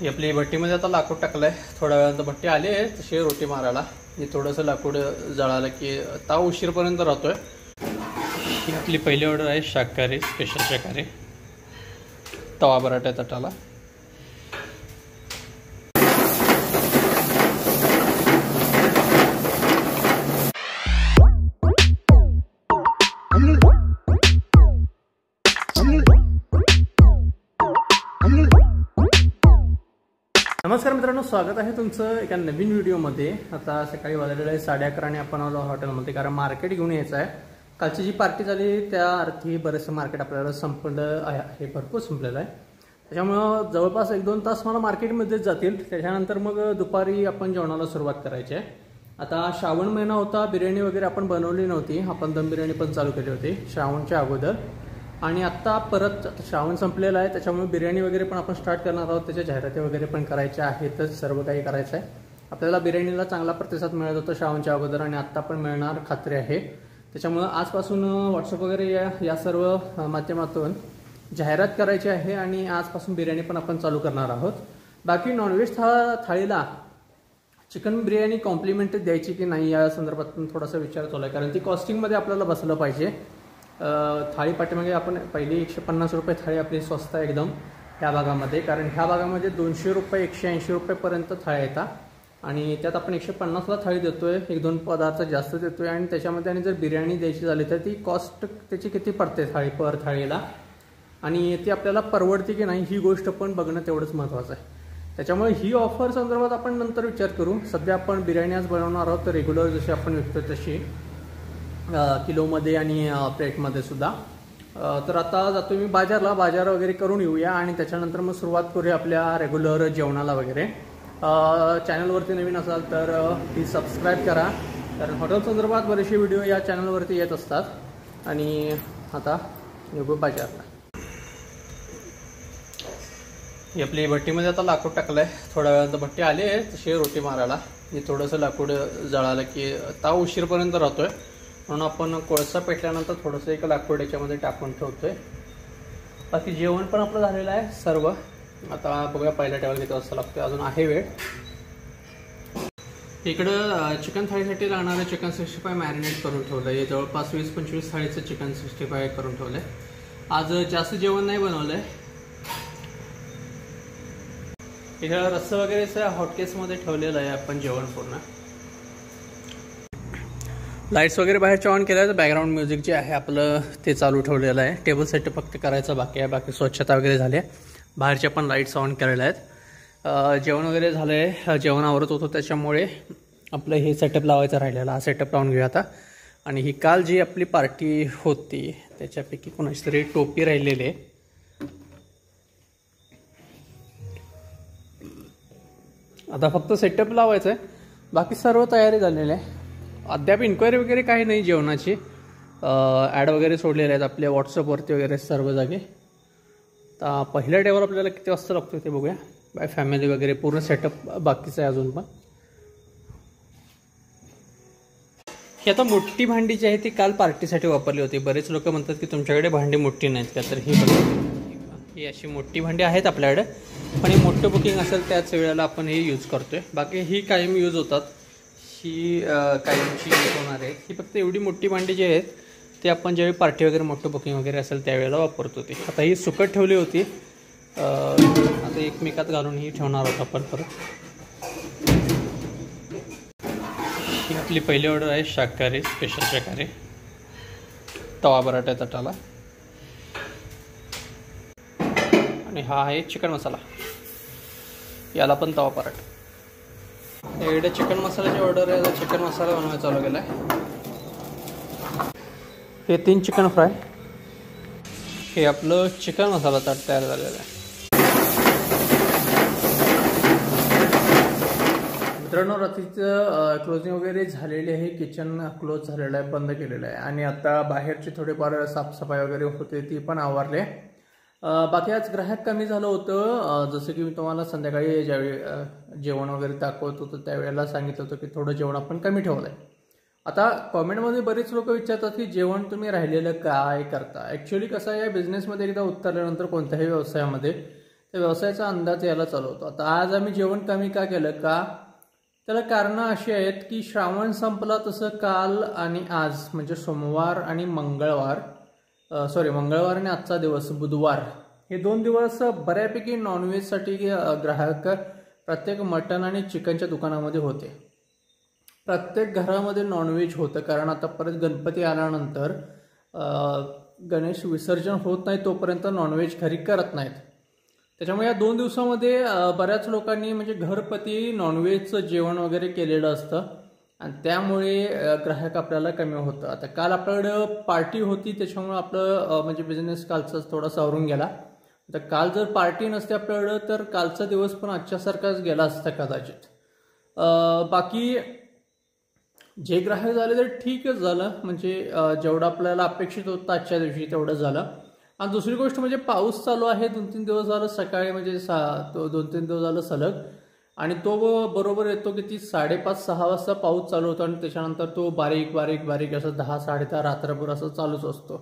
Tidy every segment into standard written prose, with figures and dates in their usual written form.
ही आपली भट्टीमध्ये आता लाकूड टाकलंय. थोड्या वेळानंतर भट्टी आली आहे तशी रोटी मारायला. मी थोडंसं लाकूड जळालं की ताव उशीरपर्यंत राहतोय. ही आपली पहिली ऑर्डर आहे शाकाहारी, स्पेशल शाकाहारी तवा बराटा तटाला. नमस्कार मित्रांनो, स्वागत आहे तुमचं एका नवीन व्हिडिओमध्ये. आता सकाळी वाजलेलं आहे 11:30 आणि आपण आलो हॉटेलमध्ये, कारण मार्केट घेऊन यायचं आहे. कालची जी पार्टी झाली त्या अर्थी बरेचसं मार्केट आपल्याला संपलं आहे, भरपूर संपलेलं आहे. त्याच्यामुळं जवळपास 1-2 तास मला मार्केटमध्येच जातील. त्याच्यानंतर मग दुपारी आपण जेवणाला सुरुवात करायची आहे. आता श्रावण महिना होता, बिर्याणी वगैरे आपण बनवली नव्हती. आपण दम बिर्याणी पण चालू केली होती श्रावणच्या अगोदर. आणि आत्ता परत श्रावण संपलेला आहे, त्याच्यामुळे बिर्याणी वगैरे पण आपण स्टार्ट करणार आहोत. त्याच्या जाहिराती वगैरे पण करायच्या आहेतच, सर्व काही करायचं आहे. आपल्याला बिर्याणीला चांगला प्रतिसाद मिळत होता श्रावणच्या अगोदर आणि आत्ता पण मिळणार खात्री आहे. त्याच्यामुळं आजपासून व्हॉट्सअप वगैरे या सर्व माध्यमातून जाहिरात करायची आहे आणि आजपासून बिर्याणी पण आपण चालू करणार आहोत. बाकी नॉनव्हेज थाळीला चिकन बिर्याणी कॉम्प्लिमेंटरी द्यायची की नाही या संदर्भात पण थोडासा विचार चालू आहे, कारण ती कॉस्टिंगमध्ये आपल्याला बसलं पाहिजे. थाळी पाठीमागे आपण पहिली 150 रुपये थाळी आपली स्वस्त आहे एकदम ह्या भागामध्ये, कारण ह्या भागामध्ये 200 रुपये 180 रुपयेपर्यंत थाळ्या येतात आणि त्यात आपण 150ला थाळी देतोय. 1-2 पदार्थ जास्त देतोय आणि त्याच्यामध्ये आणि जर बिर्याणी द्यायची झाली तर ती कॉस्ट त्याची किती पडते थाळी पर थाळीला आणि ती आपल्याला परवडते की नाही ही गोष्ट पण बघणं तेवढंच महत्त्वाचं आहे. त्याच्यामुळे ही ऑफर संदर्भात आपण नंतर विचार करू. सध्या आपण बिर्याणी आज बनवणार आहोत, तर रेग्युलर जशी आपण विकतो तशी किलोमध्ये आणि प्लेटमध्ये सुद्धा. तर आता जातो मी बाजार वगैरे करून येऊया आणि त्याच्यानंतर मग सुरुवात करूया आपल्या रेग्युलर जेवणाला वगैरे. चॅनलवरती नवीन असाल तर प्लीज सबस्क्राईब करा, कारण हॉटेल संदर्भात बरेचसे व्हिडिओ या चॅनलवरती येत असतात. आणि आता निघू बाजारला. ही आपली भट्टीमध्ये आता लाकूड टाकलं आहे. थोड्या वेळानंतर भट्टी आली आहे तशी रोटी मारायला. मी थोडंसं लाकूड जळालं की ताव उशीरपर्यंत राहतोय, म्हणून आपण कोळसा पेटल्यानंतर थोडंसं एक लाकूड याच्यामध्ये टाकून ठेवतोय. बाकी जेवण पण आपलं झालेलं आहे सर्व. आता बघूया पहिल्या टेबल किती वाजता लागतोय, अजून आहे वेळ. इकडं चिकन थाळीसाठी लागणारं चिकन 65 मॅरिनेट करून ठेवलं आहे. जवळपास 20-25 थाळीचं चिकन 65 करून ठेवलं आहे. आज जास्त जेवण नाही बनवलं आहे. इकडं रस्सा वगैरे हॉटकेसमध्ये ठेवलेलं आहे आपण जेवण पूर्ण. लाईट्स वगैरे बाहेरच्या ऑन केल्या, तर बॅकग्राऊंड म्युझिक जे आहे आपलं ते चालू ठेवलेलं आहे. टेबल सेटअप फक्त करायचं बाकी आहे. बाकी स्वच्छता वगैरे झाली आहे. बाहेरच्या पण लाईट्स ऑन केलेल्या आहेत. जेवण वगैरे झालं आहे, जेवण आवरत होतं त्याच्यामुळे आपलं हे सेटअप लावायचं राहिलेलं. हा सेटअप लावून घेऊया आता. आणि ही काल जी आपली पार्टी होती त्याच्यापैकी कोणाची तरी टोपी राहिलेली आहे. आता फक्त सेटअप लावायचं आहे, बाकी सर्व तयारी झालेली आहे. अद्याप इन्क्वायरी वगैरे काही नाही जेवणाची. ॲड वगैरे सोडलेले आहेत आपल्या व्हॉट्सअपवरती वगैरे सर्व जागे. तर पहिल्या टेबल आपल्याला किती वाजता लागतो ते बघूया. बाय फॅमिली वगैरे पूर्ण सेटअप बाकीचं आहे अजून पण. ही आता मोठी भांडी जी आहे ती काल पार्टीसाठी वापरली होती. बरेच लोक म्हणतात की तुमच्याकडे भांडी मोठी नाहीत का, तर ही बघा ही अशी मोठी भांडी आहेत आपल्याकडे. पण हे मोठं बुकिंग असेल त्याच वेळेला आपण हे यूज करतोय. बाकी ही कायम यूज होतात, ही कायमची यूज होणार आहे. ही फक्त एवढी मोठी भांडी जी आहेत ते आपण ज्यावेळी पार्टी वगैरे मोठं बुकिंग वगैरे असेल त्यावेळेला वापरतो ती. आता ही सुकट ठेवली होती, आता एकमेकात घालून ही ठेवणार आहोत आपण परत. ही आपली पहिली ऑर्डर आहे शाकाहारी, स्पेशल शाकाहारी तवा बराटा तटाला. आणि हा आहे चिकन मसाला, याला पण तवा पराठा. इकडे चिकन मसाल्याची ऑर्डर आहे. चिकन मसाला बनवायला चालू केला आहे. हे 3 चिकन फ्राय. हे आपलं चिकन मसाला ताट तयार झालेलं आहे. मित्रांनो, रात्रीचं क्लोजिंग वगैरे झालेली आहे. किचन क्लोज झालेलं आहे, बंद केलेलं आहे. आणि आता बाहेरची थोडीफार साफसफाई वगैरे होते ती पण आवरले. बाकी आज ग्राहक कमी झालं होतं. जसं की मी तुम्हाला संध्याकाळी ज्यावेळी जेवण वगैरे दाखवत होतं त्यावेळेला सांगितलं होतं की थोडं जेवण आपण कमी ठेवलं आहे. आता कॉमेंटमध्ये बरेच लोक विचारतात की जेवण तुम्ही राहिलेलं काय करता. ॲक्च्युली कसं आहे, या बिझनेसमध्ये एकदा उतरल्यानंतर कोणत्याही व्यवसायामध्ये त्या व्यवसायाचा अंदाज यायला चालू होतो. आता आज आम्ही जेवण कमी का केलं का, त्याला कारणं अशी आहेत की श्रावण संपला तसं काल आणि आज म्हणजे सोमवार आणि मंगळवार मंगळवार आणि आजचा दिवस बुधवार, हे 2 दिवस बऱ्यापैकी नॉनव्हेजसाठी ग्राहक प्रत्येक मटण आणि चिकनच्या दुकानामध्ये होते. प्रत्येक घरामध्ये नॉनव्हेज होतं, कारण आता परत गणपती आल्यानंतर गणेश विसर्जन होत नाही तोपर्यंत नॉनव्हेज घरी करत नाहीत. त्याच्यामुळे या 2 दिवसामध्ये बऱ्याच लोकांनी म्हणजे घरपती नॉनव्हेजचं जेवण वगैरे केलेलं असतं आणि त्यामुळे ग्राहक आपल्याला कमी होतं. आता काल आपल्याकडं पार्टी होती, त्याच्यामुळे आपलं म्हणजे बिझनेस कालचा थोडासा आवरून गेला. तर काल जर पार्टी नसते आपल्याकडं तर कालचा दिवस पण आजच्यासारखाच गेला असता कदाचित. बाकी जे ग्राहक झाले तर ठीकच झालं, म्हणजे जेवढं आपल्याला अपेक्षित होतं आजच्या दिवशी तेवढं झालं. आणि दुसरी गोष्ट म्हणजे पाऊस चालू आहे 2-3 दिवस झालं, सकाळी म्हणजे 2-3 दिवस झालं सलग, आणि तो बरोबर येतो की ती 5:30-6 वाजता पाऊस चालू होतो आणि त्याच्यानंतर तो बारीक बारीक बारीक असं 10-10:30 रात्रभर असं चालूच असतो.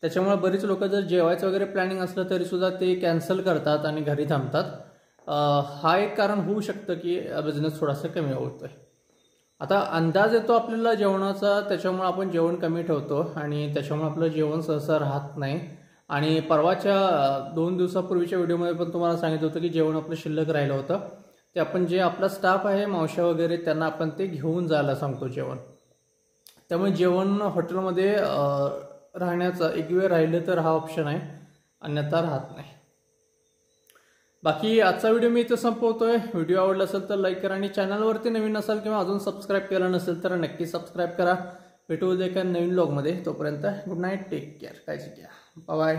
त्याच्यामुळे बरीच लोक जर जेवायचं वगैरे प्लॅनिंग असलं तरी सुद्धा ते कॅन्सल करतात आणि घरी थांबतात. हा एक कारण होऊ शकतं की बिझनेस थोडासा कमी होतोय. आता अंदाज येतो आपल्याला जेवणाचा, त्याच्यामुळे आपण जेवण कमी ठेवतो आणि त्याच्यामुळे आपलं जेवण सहसा राहत नाही. आणि परवाच्या 2 दिवसापूर्वीच्या व्हिडिओमध्ये पण तुम्हाला सांगितलं होतं की जेवण आपलं शिल्लक राहिलं होतं, ते आपण जे आपला स्टाफ आहे मावश्या वगैरे त्यांना आपण ते घेऊन जायला सांगतो जेवण. त्यामुळे जेवण हॉटेलमध्ये राहण्याचा एक वेळ राहिलं तर हा ऑप्शन आहे, अन्यथा राहत नाही. बाकी आजचा व्हिडिओ मी इथं संपवतोय. व्हिडिओ आवडला असेल तर लाईक करा आणि चॅनलवरती नवीन असाल किंवा अजून सबस्क्राईब केलं नसेल तर नक्की सबस्क्राईब करा. भेटू उद्या एका नवीन व्लॉगमध्ये. तोपर्यंत गुड नाईट, टेक केअर, काळजी घ्या, बाय बाय.